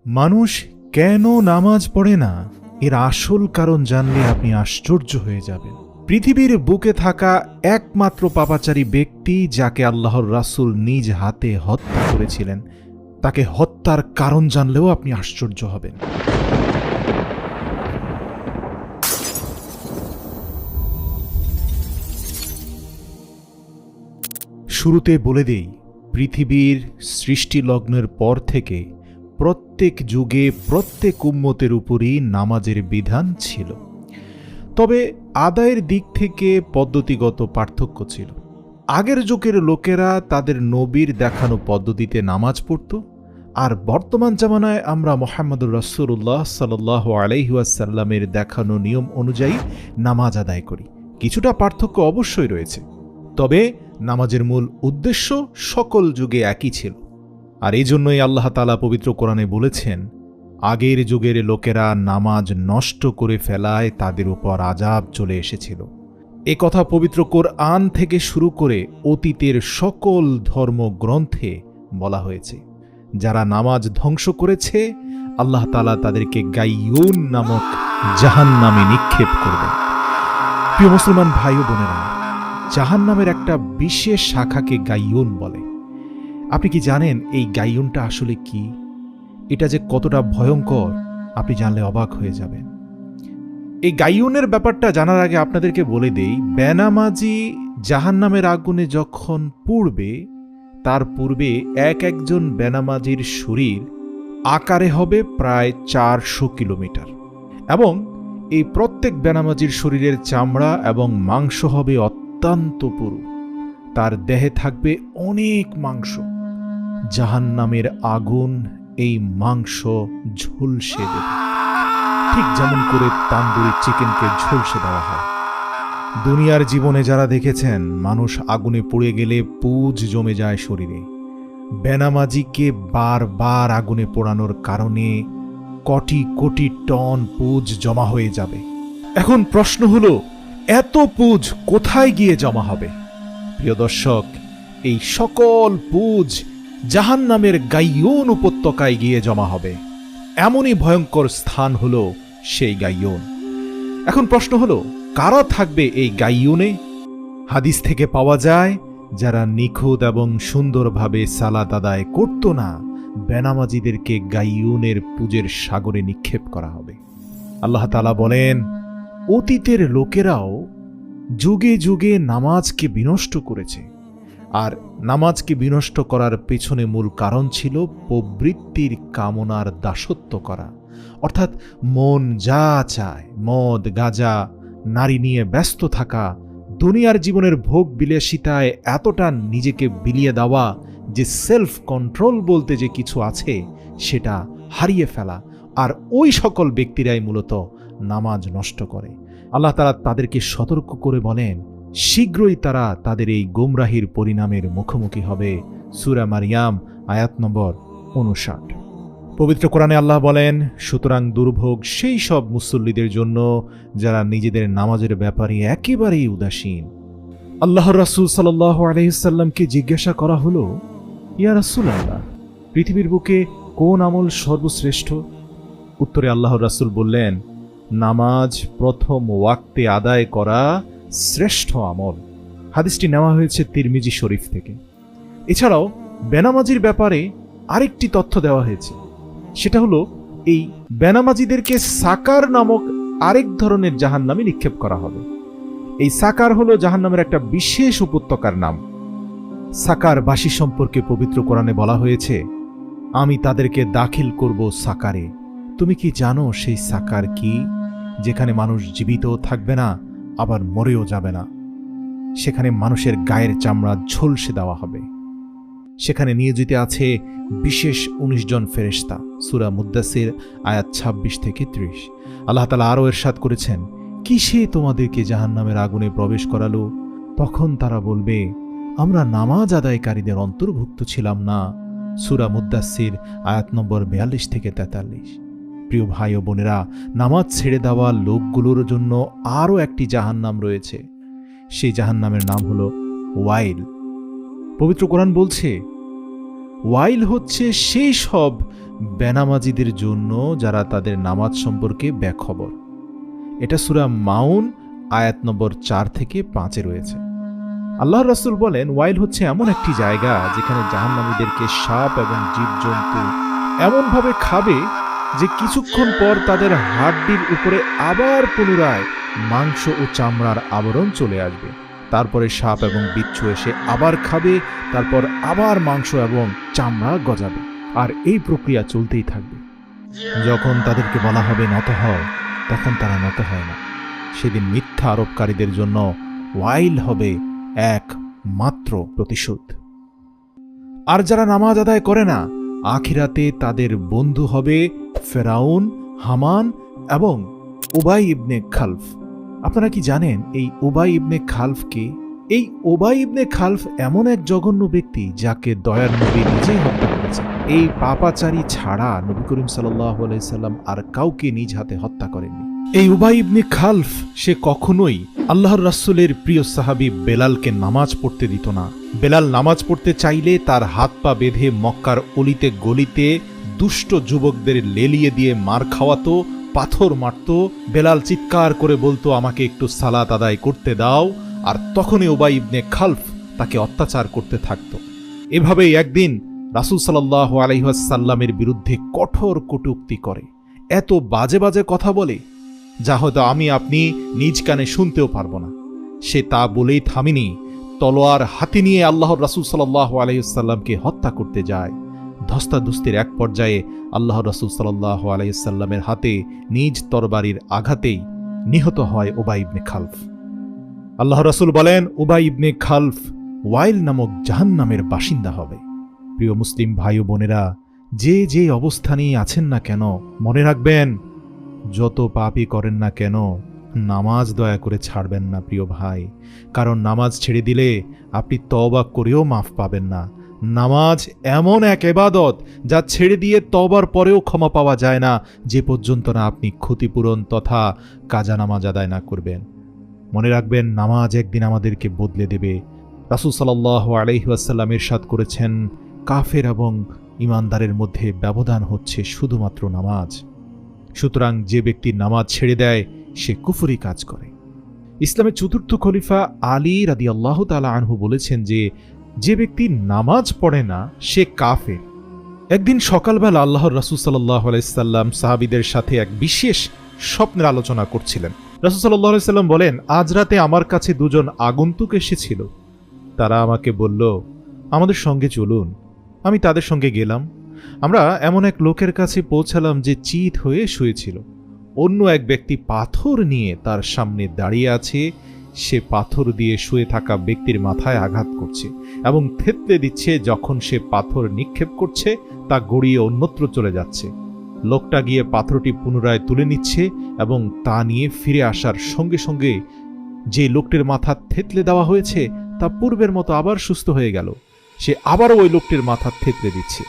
মানুষ কেন নামাজ পড়ে না এর আসল কারণ জানলে আপনি আশ্চর্য হয়ে যাবেন। পৃথিবীর বুকে থাকা একমাত্র পাপাচারী ব্যক্তি যাকে আল্লাহর রাসূল নিজ হাতে হত্যা করেছিলেন, তাকে হত্যার কারণ জানলেও আপনি আশ্চর্য হবেন। শুরুতে বলে দেই, পৃথিবীর সৃষ্টিলগ্নের পর থেকে প্রত্যেক যুগে প্রত্যেক উম্মতের উপরই নামাজের বিধান ছিল, তবে আদায়ের দিক থেকে পদ্ধতিগত পার্থক্য ছিল। আগের যুগের লোকেরা তাদের নবীর দেখানো পদ্ধতিতে নামাজ পড়ত, আর বর্তমান জামানায় আমরা মুহাম্মদুর রাসূলুল্লাহ সাল্লাল্লাহু আলাইহি ওয়াসাল্লামের দেখানো নিয়ম অনুযায়ী নামাজ আদায় করি। কিছুটা পার্থক্য অবশ্যই রয়েছে, তবে নামাজের মূল উদ্দেশ্য সকল যুগে একই ছিল। আর এই জন্যই আল্লাহ তাআলা পবিত্র কোরআনে বলেছেন, আগের যুগের লোকেরা নামাজ নষ্ট করে ফেলায় তাদের উপর আযাব চলে এসেছিল। এ কথা পবিত্র কোরআন থেকে শুরু করে অতীতের সকল ধর্মগ্রন্থে বলা হয়েছে। যারা নামাজ ধ্বংস করেছে, আল্লাহ তাআলা তাদেরকে গাইয়ুন নামক জাহান্নামে নিক্ষেপ করবেন। প্রিয় মুসলমান ভাই ও বোনেরা, জাহান্নামের একটা বিশেষ শাখাকে গাইয়ুন বলে। আপনি কি জানেন এই গাইয়ুনটা আসলে কি? এটা যে কতটা ভয়ঙ্কর আপনি জানলে অবাক হয়ে যাবেন। এই গাইয়ুনের ব্যাপারটা জানার আগে আপনাদেরকে বলে দেই, বেনামাজি জাহান্নামের আগুনে যখন পুড়বে, তার পূর্বে একজন বেনামাজির শরীর আকারে হবে প্রায় 400 কিলোমিটার, এবং এই প্রত্যেক বেনামাজির শরীরের চামড়া এবং মাংস হবে অত্যন্ত পুরু। তার দেহে থাকবে অনেক মাংস। জাহান্নামের আগুন এই মাংস ঝলসে দেবে, ঠিক যেমন করে তান্দুরি চিকেনকে ঝলসে দেওয়া হয়। দুনিয়ার জীবনে যারা দেখেছেন, মানুষ আগুনে পুড়ে গেলে পুঁজ জমে যায় শরীরে। বেনামাজিকে বারবার আগুনে পোড়ানোর কারণে কোটি কোটি টন পুঁজ জমা হয়ে যাবে। এখন প্রশ্ন হলো, এত পুঁজ কোথায় গিয়ে জমা হবে? প্রিয় দর্শক, এই সকল পুঁজ জাহান্নামের গাইয়ুন উপত্যকায় গিয়ে জমা হবে। এমনই ভয়ঙ্কর স্থান হলো সেই গাইয়ুন। এখন প্রশ্ন হলো, কারা থাকবে এই গাইয়ুনে? হাদিস থেকে পাওয়া যায়, যারা নিখুঁত এবং সুন্দরভাবে সালাত আদায় করত না, বেনামাজিদেরকে গাইয়ুনের পুঁজের সাগরে নিক্ষেপ করা হবে। আল্লাহ তাআলা বলেন, অতীতের লোকেরাও যুগে যুগে নামাজকে বিনষ্ট করেছে, আর নামাজকে বিনষ্ট করার পেছনে মূল কারণ ছিল প্রবৃত্তির কামনার দাসত্ব করা। অর্থাৎ মন যা চায়, মদ, গাঁজা, নারী নিয়ে ব্যস্ত থাকা, দুনিয়ার জীবনের ভোগ বিলাসিতায় এতটা নিজেকে বিলিয়ে দেওয়া যে সেলফ কন্ট্রোল বলতে যে কিছু আছে সেটা হারিয়ে ফেলা। আর ওই সকল ব্যক্তিরাই মূলত নামাজ নষ্ট করে। আল্লাহ তাআলা তাদেরকে সতর্ক করে বলেন, শীঘ্রই তারা তাদের এই গোমরাহির পরিণামের মুখোমুখি হবে। সূরা মারিয়াম আয়াত নম্বর 59। পবিত্র কোরআনে আল্লাহ বলেন, সুতরাং দুর্ভোগ সেই সব মুসল্লিদের জন্য যারা নিজেদের নামাজের ব্যাপারে একেবারেই উদাসীন। আল্লাহর রাসূল সাল্লাল্লাহু আলাইহি ওয়াসাল্লামকে জিজ্ঞাসা করা হলো, ইয়া রাসূলুল্লাহ, পৃথিবীর বুকে কোন আমল সর্বশ্রেষ্ঠ? উত্তরে আল্লাহর রাসূল বললেন, নামাজ প্রথম ওয়াক্তে আদায় করা শ্রেষ্ঠ আমল। হাদিসটি নেওয়া হয়েছে তিরমিজি শরীফ থেকে। এছাড়াও বেনামাজির ব্যাপারে আরেকটি তথ্য দেওয়া হয়েছে, সেটা হলো এই বেনামাজিদেরকে সাকার নামক আরেক ধরনের জাহান্নামে নিক্ষেপ করা হবে। এই সাকার হলো জাহান্নামের একটা বিশেষ উপত্যকার নাম। সাকারবাসী সম্পর্কে পবিত্র কোরআনে বলা হয়েছে, আমি তাদেরকে দাখিল করব সাকারে। তুমি কি জানো সেই সাকার কি? যেখানে মানুষ জীবিত থাকবে না, আবার মরেও যাবে না। সেখানে মানুষের গায়ের চামড়া ঝলসে দেওয়া হবে। সেখানে নিয়োজিত আছে বিশেষ 19 জন ফেরেশতা। সূরা মুদ্দাসির আয়াত 26 থেকে 30। আল্লাহ তাআলা আরও ইরশাদ করেছেন, কিসে তোমাদেরকে জাহান্নামের আগুনে প্রবেশ করালো? তখন তারা বলবে, আমরা নামাজ আদায়কারীদের অন্তর্ভুক্ত ছিলাম না। সূরা মুদ্দাসির আয়াত নম্বর 42 থেকে 43। প্রিয় ভাই ও বোনেরা, নামাজ ছেড়ে দেওয়া লোকগুলোর জন্য আরও একটি জাহান্নাম রয়েছে। সেই জাহান্নামের নাম হলো ওয়াইল। পবিত্র কোরআন বলছে, ওয়াইল হচ্ছে সেই সব বেনামাজিদের জন্য যারা তাদের নামাজ সম্পর্কে বেখবর। এটা সূরা মাউন আয়াত নম্বর 4 থেকে 5 রয়েছে। আল্লাহর রাসূল বলেন, ওয়াইল হচ্ছে এমন একটি জায়গা যেখানে জাহান্নামীদেরকে সাপ এবং জীবজন্তু এমনভাবে খাবে যে কিছুক্ষণ পর তাদের হাড্ডির উপরে আবার পুনরায় মাংস ও চামড়ার আবরণ চলে আসবে। তারপরে সাপ এবং বিচ্ছু এসে আবার খাবে, তারপর আবার মাংস এবং চামড়া গজাবে, আর এই প্রক্রিয়া চলতেই থাকবে। যখন তাদেরকে বলা হবে নত হও, তখন তারা নত হয় না। সেদিন মিথ্যা আরোপকারীদের জন্য ওয়াইল হবে এক মাত্র প্রতিশোধ। আর যারা নামাজ আদায় করে না, আখিরাতে তাদের বন্ধু হবে ফেরাউন, হামান এবং উবাই ইবনে খালফ। আপনারা কি জানেন এই উবাই ইবনে খালফকে? এই উবাই ইবনে খালফ এমন এক জঘন্য ব্যক্তি যাকে দয়ার নবী নিজেই হত্যা করেছেন। এই পাপাচারী ছাড়া নবী করিম সাল্লাল্লাহু আলাইহি সাল্লাম আর কাউকে নিজ হাতে হত্যা করেননি। এই উবাই ইবনে খালফ সে কখনোই আল্লাহর রাসূলের প্রিয় সাহাবী বেলালকে নামাজ পড়তে দিত না। বেলাল নামাজ পড়তে চাইলে তার হাত পা বেঁধে মক্কার অলিতে গলিতে দুষ্ট যুবকদের লেলিয়ে দিয়ে মার খাওয়াতো, পাথর মারত। বেলাল চিৎকার করে বলতো, আমাকে একটু সালাত আদায় করতে দাও, আর তখনই উবাই ইবনে খালফ তাকে অত্যাচার করতে থাকত। এভাবেই একদিন রাসূল সাল্লাল্লাহু আলাইহি ওয়াসাল্লামের বিরুদ্ধে কঠোর কটূক্তি করে, এত বাজে বাজে কথা বলে যা হয়তো আমি আপনি নিজ কানে শুনতেও পারবো না। সে তা বলেই থামিনি, তলোয়ার হাতে নিয়ে আল্লাহর রাসূল সাল্লাল্লাহু আলাইহি ওয়াসাল্লামকে হত্যা করতে যায়। ধস্তাধস্তির এক পর্যায়ে আল্লাহর রাসূল সাল্লাল্লাহু আলাইহি ওয়াসাল্লামের হাতে নিজ তরবারির আঘাতেই নিহত হয় উবাই ইবনে খালফ। আল্লাহর রাসূল বলেন, উবাই ইবনে খালফ ওয়াইল নামক জাহান্নামের বাসিন্দা হবে। প্রিয় মুসলিম ভাই ও বোনেরা, যে যে অবস্থানেই আছেন না কেন, মনে রাখবেন, যত পাপই করেন না কেন, নামাজ দয়া করে ছাড়বেন না প্রিয় ভাই। কারণ নামাজ ছেড়ে দিলে আপনি তওবা করেও মাফ পাবেন না। নামাজ এমন এক ইবাদত যা ছেড়ে দিয়ে তওবার পরেও ক্ষমা পাওয়া যায় না, যে পর্যন্ত না আপনি ক্ষতিপূরণ তথা কাজা নামাজ আদায় না করবেন। মনে রাখবেন, নামাজ একদিন আমাদেরকে বদলে দেবে। রাসূল সাল্লাল্লাহু আলাইহি ওয়াসাল্লাম ইরশাদ করেছেন, কাফের এবং ঈমানদারের মধ্যে ব্যবধান হচ্ছে শুধুমাত্র নামাজ। সুতরাং যে ব্যক্তি নামাজ ছেড়ে দেয় সে কুফরি কাজ করে। ইসলামের চতুর্থ খলিফা আলী রাদিয়াল্লাহু তাআলা আনহু বলেছেন যে ব্যক্তি নামাজ পড়ে না সে কাফের। একদিন সকালবেলা আল্লাহর রাসূল সাল্লাল্লাহু আলাইহি সাল্লাম সাহাবীদের সাথে এক বিশেষ স্বপ্নের আলোচনা করছিলেন। রাসূল সাল্লাল্লাহু আলাইহি সাল্লাম বলেন, আজ রাতে আমার কাছে দুজন আগন্তুক এসেছিল। তারা আমাকে বলল, আমাদের সঙ্গে চলুন। আমি তাদের সঙ্গে গেলাম। আমরা এমন এক লোকের কাছে পৌঁছালাম যে চিত হয়ে শুয়েছিল। অন্য এক ব্যক্তি পাথর নিয়ে তার সামনে দাঁড়িয়ে আছে। সে পাথর দিয়ে শুয়ে থাকা ব্যক্তির মাথায় আঘাত করছে এবং থেতলে দিচ্ছে। যখন সে পাথর নিক্ষেপ করছে তা গড়িয়ে অন্যত্র চলে যাচ্ছে। লোকটা গিয়ে পাথরটি পুনরায় তুলে নিচ্ছে এবং তা নিয়ে ফিরে আসার সঙ্গে সঙ্গে যে লোকটির মাথা থেতলে দেওয়া হয়েছে তা পূর্বের মতো আবার সুস্থ হয়ে গেল। সে আবারও ওই লোকটির মাথা থেতলে দিচ্ছে।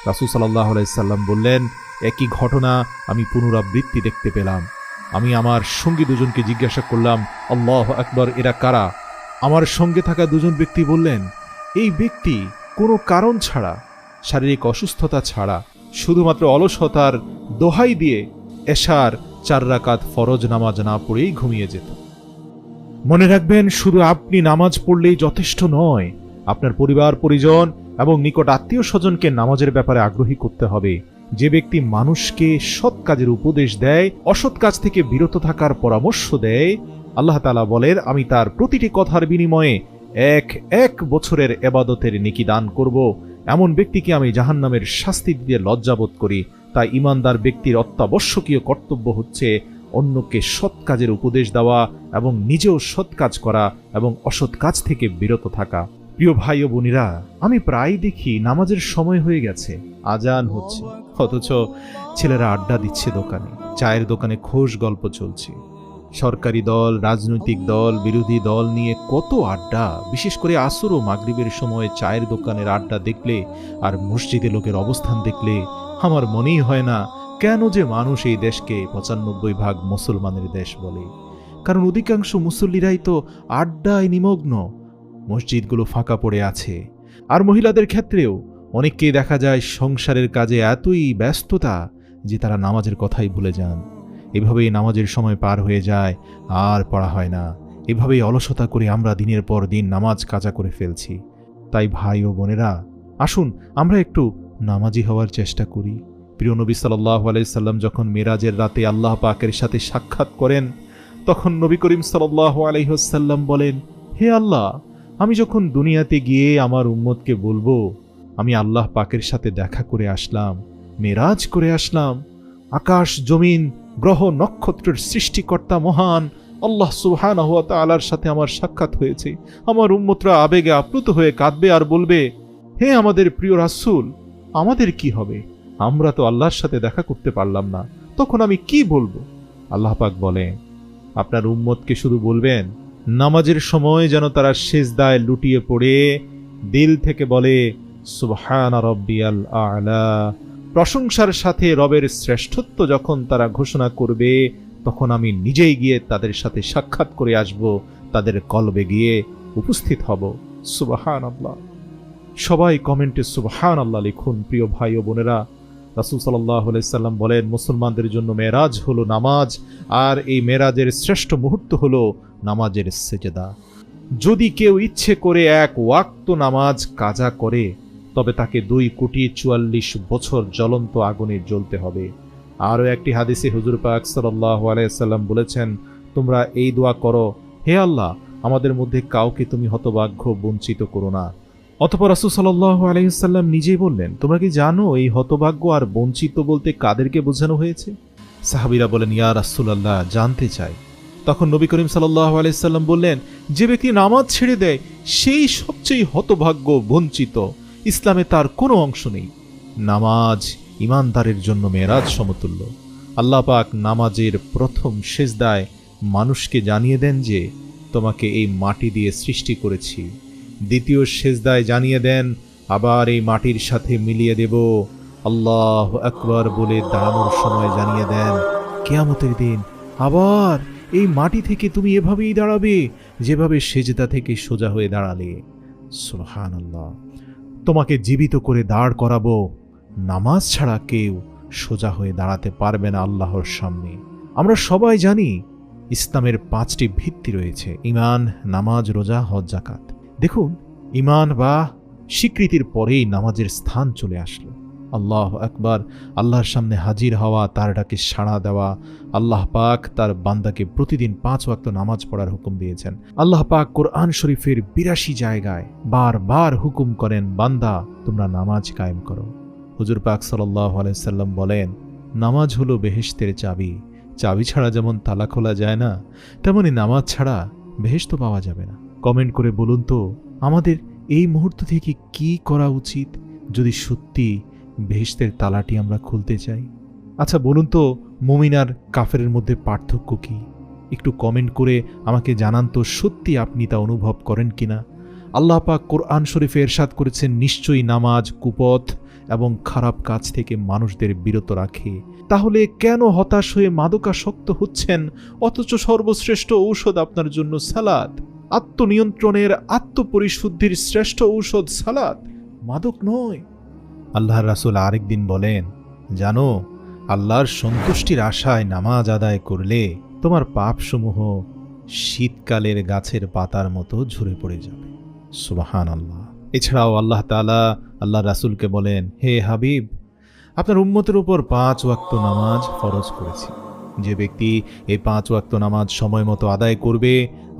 রাসূল সাল্লাল্লাহু আলাইহি সাল্লাম বললেন, একই ঘটনা আমি পুনরাবৃত্তি দেখতে পেলাম। আমি আমার সঙ্গী দুজনকে জিজ্ঞাসা করলাম, আল্লাহু আকবার, এরা কারা? আমার সঙ্গে থাকা দুজন ব্যক্তি বললেন, এই ব্যক্তি কোনো কারণ ছাড়া, শারীরিক অসুস্থতা ছাড়া, শুধুমাত্র অলসতার দোহাই দিয়ে এশার 4 রাকাত ফরজ নামাজ না পড়েই ঘুমিয়ে যেত। মনে রাখবেন, শুধু আপনি নামাজ পড়লেই যথেষ্ট নয়, আপনার পরিবার পরিজন এবং নিকট আত্মীয় স্বজনকে নামাজের ব্যাপারে আগ্রহী করতে হবে। যে ব্যক্তি মানুষকে সৎ কাজের উপদেশ দেয়, অসৎ কাজ থেকে বিরত থাকার পরামর্শ দেয়, আল্লাহ তাআলা বলেন, আমি তার প্রতিটি কথার বিনিময়ে এক বছরের ইবাদতের নেকি দান করব। এমন ব্যক্তিকে আমি জাহান্নামের শাস্তি দিতে লজ্জাবোধ করি। তাই ঈমানদার ব্যক্তির অত্যাবশ্যকীয় কর্তব্য হচ্ছে অন্যকে সৎ কাজের উপদেশ দেওয়া এবং নিজেও সৎ কাজ করা এবং অসৎ কাজ থেকে বিরত থাকা। প্রিয় ভাই ও বোনেরা, আমি প্রায় দেখি নামাজের সময় হয়ে গেছে, আজান হচ্ছে, অথচ ছেলেরা আড্ডা দিচ্ছে দোকানে, চায়ের দোকানে খোশ গল্প চলছে। সরকারি দল, রাজনৈতিক দল, বিরোধী দল নিয়ে কত আড্ডা। বিশেষ করে আসর ও মাগরিবের সময় চায়ের দোকানের আড্ডা দেখলে আর মসজিদে লোকের অবস্থান দেখলে আমার মনেই হয় না কেন যে মানুষ এই দেশকে ৯৫% মুসলমানের দেশ বলে। কারণ অধিকাংশ মুসল্লিরাই তো আড্ডায় নিমগ্ন। মসজিদগুলো ফাঁকা পড়ে আছে। আর মহিলাদের ক্ষেত্রেও অনেককেই দেখা যায় সংসারের কাজে এতই ব্যস্ততা যে তারা নামাজের কথাই ভুলে যান। এভাবেই নামাজের সময় পার হয়ে যায়, আর পড়া হয় না। এভাবেই অলসতা করে আমরা দিনের পর দিন নামাজ কাজা করে ফেলছি। তাই ভাই ও বোনেরা, আসুন আমরা একটু নামাজি হওয়ার চেষ্টা করি। প্রিয় নবী সাল্লাল্লাহু আলাইহি সাল্লাম যখন মেরাজের রাতে আল্লাহ পাকের সাথে সাক্ষাৎ করেন, তখন নবী করিম সাল্লাল্লাহু আলাইহি ওয়াসাল্লাম বলেন, হে আল্লাহ, আমি যখন দুনিয়াতে গিয়ে আমার উম্মতকে বলবো আমি আল্লাহ পাকের সাথে দেখা করে আসলাম, মেরাজ করে আসলাম, আকাশ জমিন গ্রহ নক্ষত্রের সৃষ্টিকর্তা মহান আল্লাহ সুবহানাহু ওয়া তাআলার সাথে আমার সাক্ষাৎ হয়েছে, আমার উম্মতরা আবেগে আপ্লুত হয়ে কাঁদবে আর বলবে, হে আমাদের প্রিয় রাসূল, আমাদের কি হবে? আমরা তো আল্লাহর সাথে দেখা করতে পারলাম না, তখন আমি কি বলবো? আল্লাহ পাক বলেন, আপনার উম্মতকে শুধু বলবেন নামাজের সময় যেন তারা সিজদায় লুটিয়ে পড়ে দিল থেকে বলে সুবহানা রাব্বিয়াল আ'লা। প্রশংসার সাথে রবের শ্রেষ্ঠত্ব যখন তারা ঘোষণা করবে, তখন আমি নিজেই গিয়ে তাদের সাথে সাক্ষাৎ করে আসব, তাদের কলবে গিয়ে উপস্থিত হব। সুবহানাল্লাহ। সবাই কমেন্টে সুবহানাল্লাহ লিখুন। প্রিয় ভাই ও বোনেরা, রাসূল সাল্লাল্লাহু আলাইহি সাল্লাম বলেন, মুসলমানদের জন্য মেরাজ হলো নামাজ, আর এই মেরাজের শ্রেষ্ঠ মুহূর্ত হলো নামাজের সেজদা। যদি কেউ ইচ্ছে করে এক ওয়াক্ত নামাজ কাজা করে, তবে তাকে 2,44 বছর জ্বলন্ত আগুনে জ্বলতে হবে। আরও একটি হাদিসে হুজুর পাক সাল্লাল্লাহু আলাইহি সাল্লাম বলেছেন, তোমরা এই দোয়া করো, হে আল্লাহ, আমাদের মধ্যে কাউকে তুমি হতভাগ্য বঞ্চিত করো না। অতঃপর রাসূল সাল্লাল্লাহু আলাইহি সাল্লাম নিজেই বললেন, তোমরা কি জানো এই হতভাগ্য আর বঞ্চিত বলতে কাদেরকে বোঝানো হয়েছে? সাহাবীরা বলেন, ইয়া রাসূলুল্লাহ, জানতে চাই। তখন নবী করিম সাল্লাল্লাহু আলাইহি সাল্লাম বললেন, যে ব্যক্তি নামাজ ছেড়ে দেয় সেই সবচেয়ে হতভাগ্য বঞ্চিত, ইসলামে তার কোনো অংশ নেই। নামাজ ঈমানদারের জন্য মেরাজ সমতুল্য। আল্লাহ পাক নামাজের প্রথম সিজদায় মানুষকে জানিয়ে দেন যে তোমাকে এই মাটি দিয়ে সৃষ্টি করেছি। দ্বিতীয় সিজদায় জানিয়ে দেন আবার এই মাটির সাথে মিলিয়ে দেব। আল্লাহু আকবার বলে দাঁড়ানোর সময় জানিয়ে দেন কিয়ামতের দিন আবার এই মাটি থেকে তুমি এভাবেই দাঁড়াবে যেভাবে সিজদা থেকে সোজা হয়ে দাঁড়ালে। সুবহানাল্লাহ। তোমাকে জীবিত করে দাঁড় করাবো। নামাজ ছাড়া কেউ সোজা হয়ে দাঁড়াতে পারবে না আল্লাহর সামনে। আমরা সবাই জানি ইসলামের 5টি ভিত্তি রয়েছে: ঈমান, নামাজ, রোজা, হজ, যাকাত। দেখুন, ঈমান বা স্বীকৃতির পরেই নামাজের স্থান চলে আসলো। আল্লাহু আকবার, আল্লাহর সামনে হাজির হওয়া, তার ডাকে সাড়া দেওয়া। আল্লাহ পাক তার বান্দাকে প্রতিদিন 5 ওয়াক্ত নামাজ পড়ার হুকুম দিয়েছেন। আল্লাহ পাক কোরআন শরীফের 82 জায়গায় বারবার হুকুম করেন, বান্দা তোমরা নামাজ কায়েম করো। হুজুর পাক সাল্লাল্লাহু আলাইহি সাল্লাম বলেন, নামাজ হলো বেহেশতের চাবি। চাবি ছাড়া যেমন তালা খোলা যায় না, তেমনি নামাজ ছাড়া বেহেশত পাওয়া যাবে না। কমেন্ট করে বলুন তো, আমাদের এই মুহূর্ত থেকে কি করা উচিত যদি সত্যি বেহেশতের তালাটি আমরা খুলতে চাই? আচ্ছা বলুন তো, মুমিন আর কাফেরের মধ্যে পার্থক্য কি? একটু কমেন্ট করে আমাকে জানান তো, সত্যি আপনি তা অনুভব করেন কিনা। আল্লাহ পাক কোরআন শরীফে ইরশাদ করেছেন, নিশ্চয়ই নামাজ কুপথ এবং খারাপ কাজ থেকে মানুষদের বিরত রাখে। তাহলে কেন হতাশ হয়ে মাদকাসক্ত হচ্ছেন, অথচ সর্বশ্রেষ্ঠ ঔষধ আপনার জন্য সালাত। আত্মনিয়ন্ত্রণের, আত্মপরিশুদ্ধির শ্রেষ্ঠ ঔষধ সালাত, মাদক নয়। আল্লাহর রাসূল আরেকদিন বলেন, জানো, আল্লাহর সন্তুষ্টির আশায় নামাজ আদায় করলে তোমার পাপসমূহ শীতকালের গাছের পাতার মতো ঝরে পড়ে যাবে। সুবহানাল্লাহ। এছাড়াও আল্লাহ তাআলা আল্লাহর রাসূলকে বলেন, হে হাবিব, আপনার উম্মতের উপর 5 ওয়াক্ত নামাজ ফরজ করেছি। যে ব্যক্তি এই 5 ওয়াক্ত নামাজ সময় মতো আদায় করবে,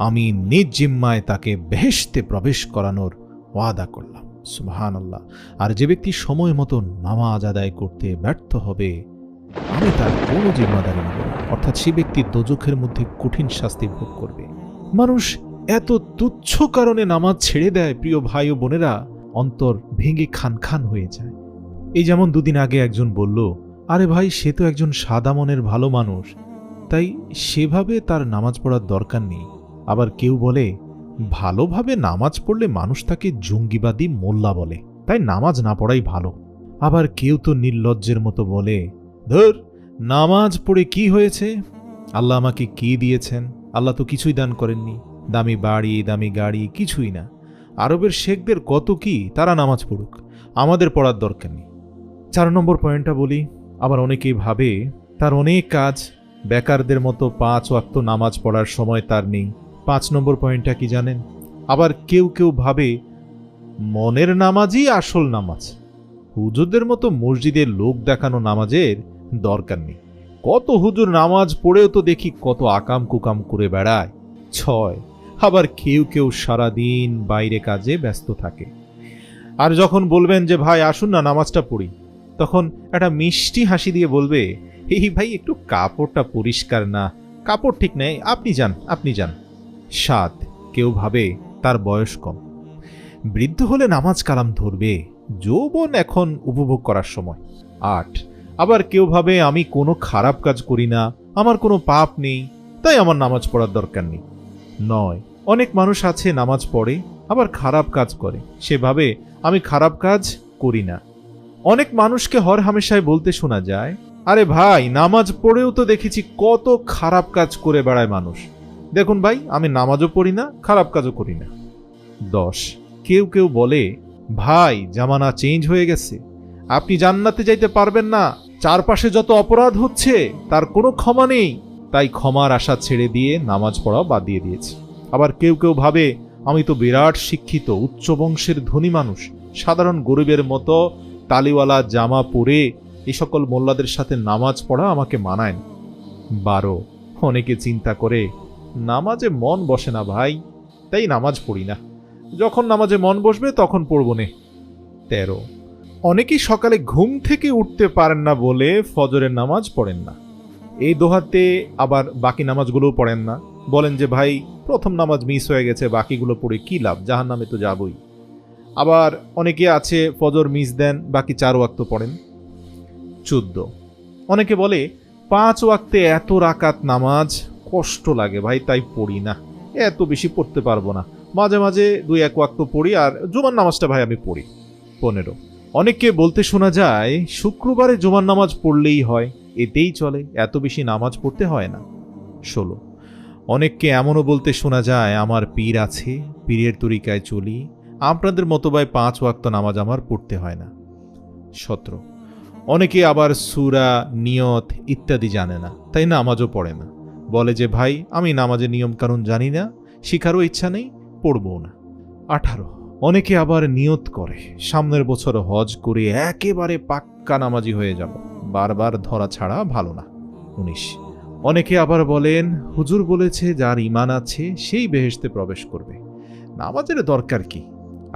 আমি নিজ জিম্মায় তাকে বেহেশতে প্রবেশ করানোর ওয়াদা করলাম। সুবহানাল্লাহ। আর যে ব্যক্তি সময় মতো নামাজ আদায় করতে ব্যর্থ হবে, আমি তার কোনো জিম্মাদারি নেব না, অর্থাৎ সে ব্যক্তি দোজখের মধ্যে কঠিন শাস্তি ভোগ করবে। মানুষ এত তুচ্ছ কারণে নামাজ ছেড়ে দেয়, প্রিয় ভাই ও বোনেরা, অন্তর ভেঙে খান খান হয়ে যায়। এই যেমন 2 দিন আগে একজন বলল, আরে ভাই, সে তো একজন সাদা মনের ভালো মানুষ, তাই সেভাবে তার নামাজ পড়ার দরকার নেই। আবার কেউ বলে, ভালোভাবে নামাজ পড়লে মানুষ তাকে জঙ্গিবাদী মোল্লা বলে, তাই নামাজ না পড়াই ভালো। আবার কেউ তো নির্লজ্জের মতো বলে, ধর, নামাজ পড়ে কি হয়েছে? আল্লাহ আমাকে কি দিয়েছেন? আল্লাহ তো কিছুই দান করেননি। দামি বাড়ি, দামি গাড়ি কিছুই না। আরবের শেখদের কত কি, তারা নামাজ পড়ুক। আমাদের পড়ার দরকার নেই। 4 নম্বর পয়েন্টটা বলি, আবার অনেকেই ভাবে তার অনেক কাজ, বেকারদের মতো 5 ওয়াক্ত নামাজ পড়ার সময় তার নেই। 5 নম্বর পয়েন্টটা কি জানেন? আবার কেউ কেউ ভাবে মনের নামাজই আসল নামাজ, হুজুরদের মতো মসজিদে লোক দেখানো নামাজের দরকার নেই। কত হুজুর নামাজ পড়েও তো দেখি কত আকাম কুকাম করে বেড়ায়। 6, আবার কেউ কেউ সারাদিন বাইরে কাজে ব্যস্ত থাকে, আর যখন বলবেন যে ভাই আসুন না নামাজটা পড়ি, তখন একটা মিষ্টি হাসি দিয়ে বলবে, এই ভাই একটু কাপড়টা পরিষ্কার না, কাপড় ঠিক নেই, আপনি যান আপনি যান। 7, কেউ ভাবে তার বয়স কম, বৃদ্ধ হলে নামাজ কালাম ধরবে, যৌবন এখন উপভোগ করার সময়। 8, আবার কেউ ভাবে আমি কোনো খারাপ কাজ করি না, আমার কোনো পাপ নেই, তাই আমার নামাজ পড়ার দরকার নেই। 9, অনেক মানুষ আছে নামাজ পড়ে আবার খারাপ কাজ করে, সেভাবে আমি খারাপ কাজ করি না। অনেক মানুষকে হর হামেশায় বলতে শোনা যায়, আরে ভাই নামাজ পড়েও তো দেখেছি কত খারাপ কাজ করে বেড়ায় মানুষ, দেখুন ভাই আমি নামাজও পড়ি না, খারাপ কাজও করি না। 10, কেউ কেউ বলে ভাই জামানা চেঞ্জ হয়ে গেছে, আপনি জান্নাতে যাইতে পারবেন না, চারপাশে যত অপরাধ হচ্ছে তার কোনো ক্ষমা নেই, তাই ক্ষমার আশা ছেড়ে দিয়ে নামাজ পড়া বাদ দিয়ে দিয়েছে। আবার কেউ কেউ ভাবে আমি তো বিরাট শিক্ষিত, উচ্চ বংশের ধনী মানুষ, সাধারণ গরিবের মতো তালিওয়ালা জামা পরে এই সকল মোল্লাদের সাথে নামাজ পড়া আমাকে মানায় না। 12, অনেকে চিন্তা করে নামাজে মন বসে না ভাই, তাই নামাজ পড়ি না, যখন নামাজে মন বসবে তখন পড়ব নে। 13, অনেকেই সকালে ঘুম থেকে উঠতে পারেন না বলে ফজরের নামাজ পড়েন না, এই দোহাতে আবার বাকি নামাজগুলোও পড়েন না, বলেন যে ভাই প্রথম নামাজ মিস হয়ে গেছে, বাকিগুলো পড়ে কি লাভ, জাহান্নামে তো যাবই। আবার অনেকে আছে ফজর মিস দেন, বাকি 4 ওয়াক্ত পড়েন। 14, অনেকে বলে 5 ওয়াক্তে এত রাকাত নামাজ কষ্ট লাগে ভাই, তাই পড়ি না, এত বেশি পড়তে পারবো না, মাঝে মাঝে 2-1 ওয়াক্ত পড়ি, আর জুমার নামাজটা ভাই আমি পড়ি। 15, অনেককে বলতে শোনা যায় শুক্রবারে জুমার নামাজ পড়লেই হয়, এতেই চলে, এত বেশি নামাজ পড়তে হয় না। 16, অনেককে এমনও বলতে শোনা যায় আমার পীর আছে, পীরের তরিকায় চলি, আপনাদের মতো ভাই 5 ওয়াক্ত নামাজ আমার পড়তে হয় না। 17, অনেকে আবার সূরা, নিয়ত ইত্যাদি জানে না, তাই নামাজও পড়ে না, বলে যে ভাই আমি নামাজের নিয়ম কানুন জানি না, শিখারও ইচ্ছা নেই, পড়বও না। 18, অনেকে আবার নিয়ত করে সামনের বছর হজ করে একেবারে পাক্কা নামাজি হয়ে যাব, বারবার ধরা ছাড়া ভালো না। 19, অনেকে আবার বলেন হুজুর বলেছে যার ঈমান আছে সেই বেহেশতে প্রবেশ করবে, নামাজের দরকার কি,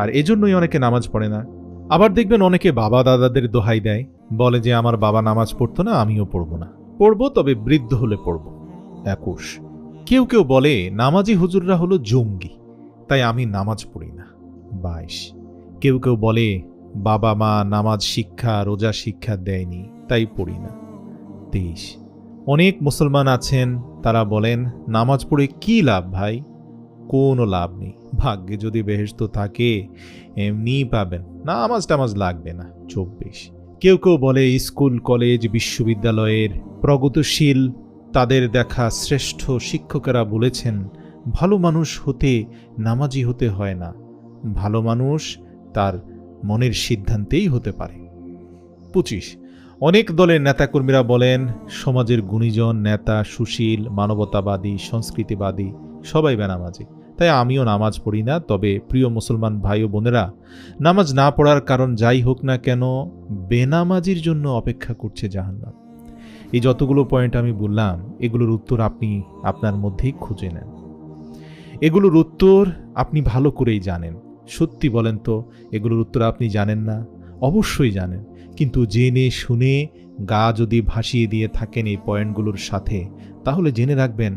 আর এজন্যই অনেকে নামাজ পড়ে না। আবার দেখবেন অনেকে বাবা দাদাদের দোহাই দেয়, বলে যে আমার বাবা নামাজ পড়তো না, আমিও পড়বো না, পড়বো তবে বৃদ্ধ হলে পড়বো। 21, কেউ কেউ বলে নামাজি হুজুররা হলো জঙ্গি, তাই আমি নামাজ পড়ি না। 22, কেউ কেউ বলে বাবা মা নামাজ শিক্ষা রোজা শিক্ষা দেয়নি, তাই পড়ি না। 23, অনেক মুসলমান আছেন তারা বলেন নামাজ পড়ে কি লাভ ভাই, কোনো লাভ নেই, ভাগ্যে যদি বেহেশত থাকে এমনিই পাবেন, নামাজ টামাজ লাগবে না। 24, কেউ কেউ বলে স্কুল কলেজ বিশ্ববিদ্যালয়ের প্রগতিশীল তাদের দেখা শ্রেষ্ঠ শিক্ষকেরা বলেছেন ভালো মানুষ হতে নামাজি হতে হয় না, ভালো মানুষ তার মনের সিদ্ধান্তেই হতে পারে। 25, অনেক দলের নেতাকর্মীরা বলেন সমাজের গুণীজন নেতা, সুশীল, মানবতাবাদী, সংস্কৃতিবাদী সবাই বেনামাজি, তাই আমিও নামাজ পড়ি না, তবে প্রিয় মুসলমান ভাই ও বোনেরা, নামাজ না পড়ার কারণ যাই হোক না কেন বেনামাজির জন্য অপেক্ষা করছে জাহান্নাম। এই যতগুলো পয়েন্ট আমি বললাম এগুলোর উত্তর আপনি আপনার মধ্যেই খুঁজে নেন, এগুলোর উত্তর আপনি ভালো করেই জানেন। সত্যি বলেন তো এগুলোর উত্তর আপনি জানেন না? অবশ্যই জানেন, কিন্তু জেনে শুনে গা যদি ভাসিয়ে দিয়ে থাকেন এই পয়েন্টগুলোর সাথে, তাহলে জেনে রাখবেন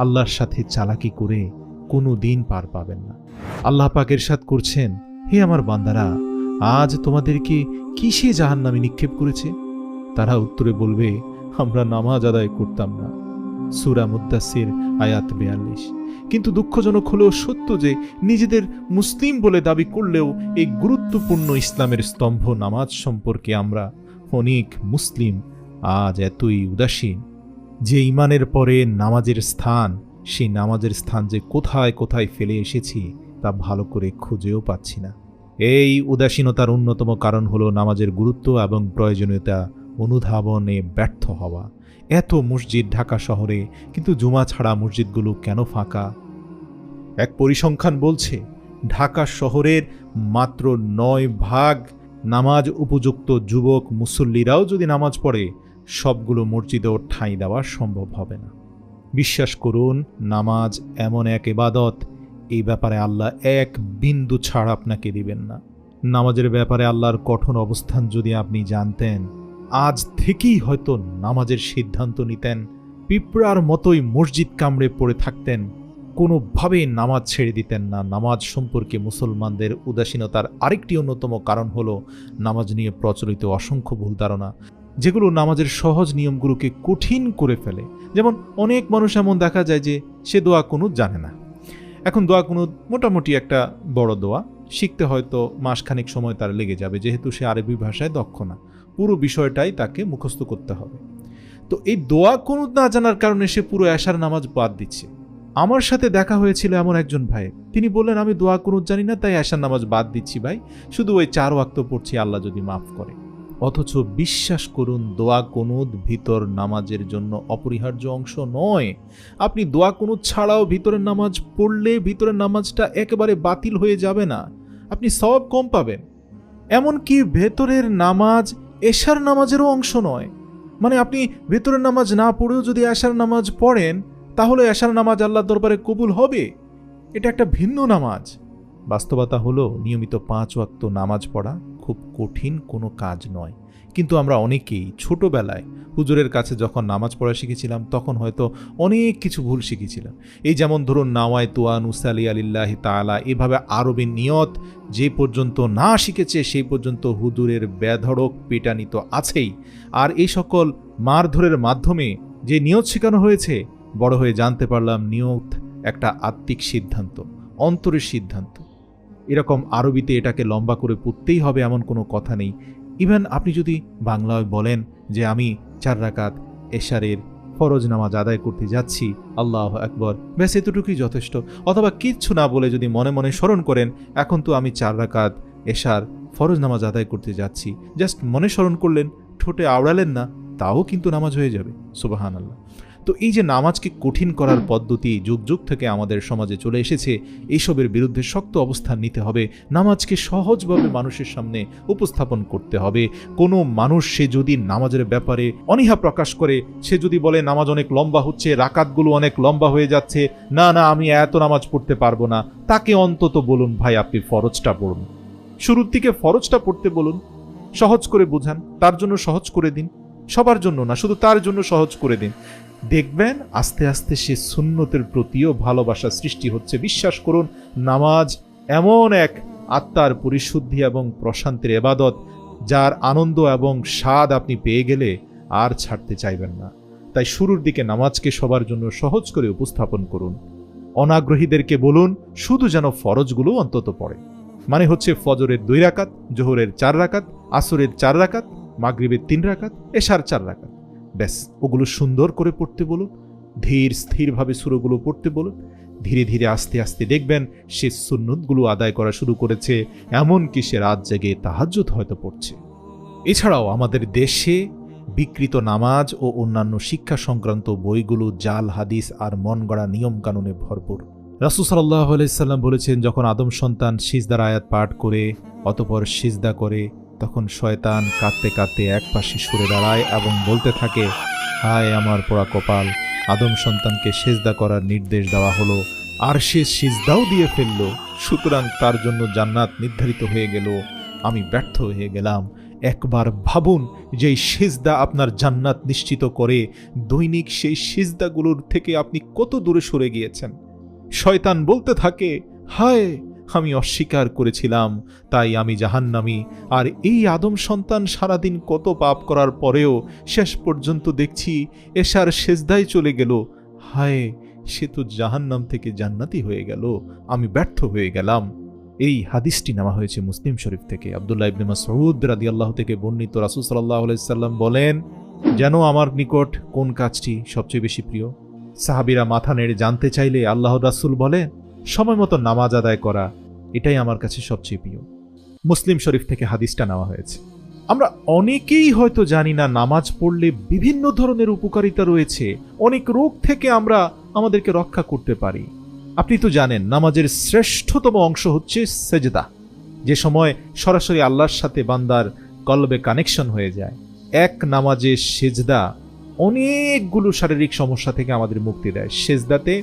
আল্লাহর সাথে চালাকি করে কোনো দিন পার পাবেন না। আল্লাহ পাক ইরশাদ করছেন, হে আমার বান্দারা, আজ তোমাদেরকে কিসে জাহান্নামে নিক্ষেপ করেছে? তারা উত্তরে বলবে, আমরা নামাজ আদায় করতাম না। সূরা মুদ্দাসির আয়াত 42। কিন্তু দুঃখজনক হলেও সত্য যে নিজেদের মুসলিম বলে দাবি করলেও এই গুরুত্বপূর্ণ ইসলামের স্তম্ভ নামাজ সম্পর্কে আমরা অনেক মুসলিম আজ এতই উদাসীন যে ঈমানের পরে নামাজের স্থান, সেই নামাজের স্থান যে কোথায় কোথায় ফেলে এসেছি তা ভালো করে খুঁজেও পাচ্ছি না। এই উদাসীনতার অন্যতম কারণ হলো নামাজের গুরুত্ব এবং প্রয়োজনীয়তা অনুধাবনে ব্যর্থ হওয়া। এত মসজিদ ঢাকা শহরে, কিন্তু জুমা ছাড়া মসজিদগুলো কেন ফাঁকা? এক পরিসংখ্যান বলছে ঢাকা শহরের মাত্র ৯% নামাজ উপযুক্ত যুবক মুসল্লিরাও যদি নামাজ পড়ে, সবগুলো মসজিদেও ঠাঁই দেওয়া সম্ভব হবে না। বিশ্বাস করুন, নামাজ এমন এক ইবাদত, এই ব্যাপারে আল্লাহ এক বিন্দু ছাড় আপনাকে দিবেন না। নামাজের ব্যাপারে আল্লাহর কঠোর অবস্থান যদি আপনি জানতেন, আজ থেকেই হয়তো নামাজের সিদ্ধান্ত নিতেন, পিঁপড়ার মতোই মসজিদ কামড়ে পড়ে থাকতেন, কোনোভাবেই নামাজ ছেড়ে দিতেন না। নামাজ সম্পর্কে মুসলমানদের উদাসীনতার আরেকটি অন্যতম কারণ হলো নামাজ নিয়ে প্রচলিত অসংখ্য ভুল ধারণা, যেগুলো নামাজের সহজ নিয়মগুলোকে কঠিন করে ফেলে। যেমন অনেক মানুষ এমন দেখা যায় যে সে দোয়া কুনুত জানে না। এখন দোয়া কুনুত মোটামুটি একটা বড় দোয়া, শিখতে হয়তো মাসখানেক সময় তার লেগে যাবে, যেহেতু সে আরবি ভাষায় দক্ষ না। পুরো বিষয়টাই তাকে মুখস্থ করতে হবে। তো এই দোয়া কুনুত না জানার কারণে সে পুরো এশার নামাজ বাদ দিচ্ছে। আমার সাথে দেখা হয়েছিল এমন একজন ভাই, তিনি বললেন, আমি দোয়া কুনুত জানি না, তাই এশার নামাজ বাদ দিচ্ছি ভাই, শুধু ওই 4 ওয়াক্ত পড়ছি, আল্লাহ যদি মাফ করে। অথচ বিশ্বাস করুন, দোয়া কুনুত ভিতর নামাজের জন্য অপরিহার্য অংশ নয়। আপনি দোয়া কুনুত ছাড়াও ভিতরের নামাজ পড়লে ভিতরের নামাজটা একেবারে বাতিল হয়ে যাবে না, আপনি সওয়াব কম পাবেন। এমনকি ভেতরের নামাজ এশার নামাজেরও অংশ নয়। মানে আপনি ভেতরের নামাজ না পড়েও যদি এশার নামাজ পড়েন, তাহলে এশার নামাজ আল্লাহর দরবারে কবুল হবে। এটা একটা ভিন্ন নামাজ। বাস্তবতা হলো নিয়মিত 5 ওয়াক্ত নামাজ পড়া খুব কঠিন কোনো কাজ নয়। কিন্তু আমরা অনেকেই ছোটবেলায় হুজুরের কাছে যখন নামাজ পড়া শিখেছিলাম, তখন হয়তো অনেক কিছু ভুল শিখেছিলাম। এই যেমন ধরুন, নাওয়াই তুয়া নুসালি আলিল্লাহি তাআলা, এভাবে আরবি নিয়ত যে পর্যন্ত না শিখেছে সেই পর্যন্ত হুজুরের বেধড়ক পেটানি তো আছেই। আর এই সকল মারধরের মাধ্যমে যে নিয়ত শেখানো হয়েছে, বড় হয়ে জানতে পারলাম নিয়ত একটা আত্মিক সিদ্ধান্ত, অন্তরের সিদ্ধান্ত। এরকম আরবিতে এটাকে লম্বা করে পড়তেই হবে এমন কোনো কথা নেই। ইভেন আপনি যদি বাংলায় বলেন যে আমি 4 রাকাত এশারের ফরজ নামাজ আদায় করতে যাচ্ছি, আল্লাহু আকবার, ব্যাস এতটুকুই যথেষ্ট। অথবা কিচ্ছু না বলে যদি মনে মনে স্মরণ করেন, এখন তো আমি 4 রাকাত এশার ফরজ নামাজ আদায় করতে যাচ্ছি, জাস্ট মনে স্মরণ করলেন, ঠোঁটে আওড়ালেন না, তাও কিন্তু নামাজ হয়ে যাবে। সুবহানাল্লাহ। তো এই যে নামাজকে কঠিন করার পদ্ধতি যুগ যুগ থেকে আমাদের সমাজে চলে এসেছে, এইসবের বিরুদ্ধে শক্ত অবস্থান নিতে হবে। নামাজকে সহজভাবে মানুষের সামনে উপস্থাপন করতে হবে। কোনো মানুষ সে যদি নামাজের ব্যাপারে অনীহা প্রকাশ করে, সে যদি বলে নামাজ অনেক লম্বা হচ্ছে, রাকাতগুলো অনেক লম্বা হয়ে যাচ্ছে, না না আমি এত নামাজ পড়তে পারবো না, তাকে অন্তত বলুন, ভাই আপনি ফরজটা পড়ুন, শুরুর দিকে ফরজটা পড়তে বলুন, সহজ করে বুঝান, তার জন্য সহজ করে দিন। সবার জন্য না, শুধু তার জন্য সহজ করে দিন। দেখবেন আস্তে আস্তে সে সুন্নতের প্রতিও ভালোবাসা সৃষ্টি হচ্ছে। বিশ্বাস করুন, নামাজ এমন এক আত্মার পরিশুদ্ধি এবং প্রশান্তির ইবাদত, যার আনন্দ এবং স্বাদ আপনি পেয়ে গেলে আর ছাড়তে চাইবেন না। তাই শুরুর দিকে নামাজকে সবার জন্য সহজ করে উপস্থাপন করুন। অনাগ্রহীদেরকে বলুন শুধু যেন ফরজগুলো অন্তত পড়ে। মানে হচ্ছে ফজরের 2 রাকাত, জোহরের 4 রাকাত, আসরের 4 রাকাত, মাগরিবের 3 রাকাত, এশার 4 রাকাত, ব্যাস ওগুলো সুন্দর করে পড়তে বলুন। ধীর স্থিরভাবে সূরাগুলো পড়তে বলুন। ধীরে ধীরে আস্তে আস্তে দেখবেন সে সুন্নতগুলো আদায় করা শুরু করেছে, এমনকি সে রাত জেগে তাহাজ্জুদ হয়তো পড়ছে। এছাড়াও আমাদের দেশে বিকৃত নামাজ ও অন্যান্য শিক্ষা সংক্রান্ত বইগুলো জাল হাদিস আর মন গড়া নিয়ম কানুনে ভরপুর। রাসূল সাল্লাল্লাহু আলাইহি সাল্লাম বলেছেন, যখন আদম সন্তান সিজদার আয়াত পাঠ করে অতঃপর সিজদা করে, তখন শয়তান কাঁদতে কাঁদতে এক পাশে সরে দাঁড়ায় এবং বলতে থাকে, হায় আমার পোড়া কপাল, আদম সন্তানকে সিজদা করার নির্দেশ দেওয়া হলো আর সে সিজদাও দিয়ে ফেলল, সুতরাং তার জন্য জান্নাত নির্ধারিত হয়ে গেল, আমি ব্যর্থ হয়ে গেলাম। একবার ভাবুন, যেই সিজদা আপনার জান্নাত নিশ্চিত করে, দৈনিক সেই সিজদাগুলোর থেকে আপনি কত দূরে সরে গিয়েছেন। শয়তান বলতে থাকে, হায় আমি অস্বীকার করেছিলাম, তাই আমি জাহান্নামী। আর এই আদম সন্তান সারাদিন কত পাপ করার পরেও শেষ পর্যন্ত দেখছি এশার সেজদায় চলে গেল, হায় সে তো জাহান্নাম থেকে জান্নাতি হয়ে গেল, আমি ব্যর্থ হয়ে গেলাম। এই হাদিসটি নেওয়া হয়েছে মুসলিম শরীফ থেকে। আব্দুল্লাহ ইবনে মাসউদ রাদিয়াল্লাহু থেকে বর্ণিত। রাসূল সাল্লাল্লাহু আলাইহি সাল্লাম বলেন, যেন আমার নিকট কোন কাজটি সবচেয়ে বেশি প্রিয়? সাহাবীরা মাথা নেড়ে জানতে চাইলে আল্লাহর রাসূল বলেন, সময় মতো নামাজ আদায় করা, এটাই আমার কাছে সবচেয়ে প্রিয়। মুসলিম শরীফ থেকে হাদিসটা নেওয়া হয়েছে। আমরা অনেকেই হয়তো জানি না নামাজ পড়লে বিভিন্ন ধরনের উপকারিতা রয়েছে, অনেক রোগ থেকে আমরা আমাদেরকে রক্ষা করতে পারি। আপনি তো জানেন নামাজের শ্রেষ্ঠতম অংশ হচ্ছে সেজদা, যে সময় সরাসরি আল্লাহর সাথে বান্দার কলবে কানেকশন হয়ে যায়। এক নামাজে সেজদা অনেকগুলো শারীরিক সমস্যা থেকে আমাদের মুক্তি দেয়। সেজদাতে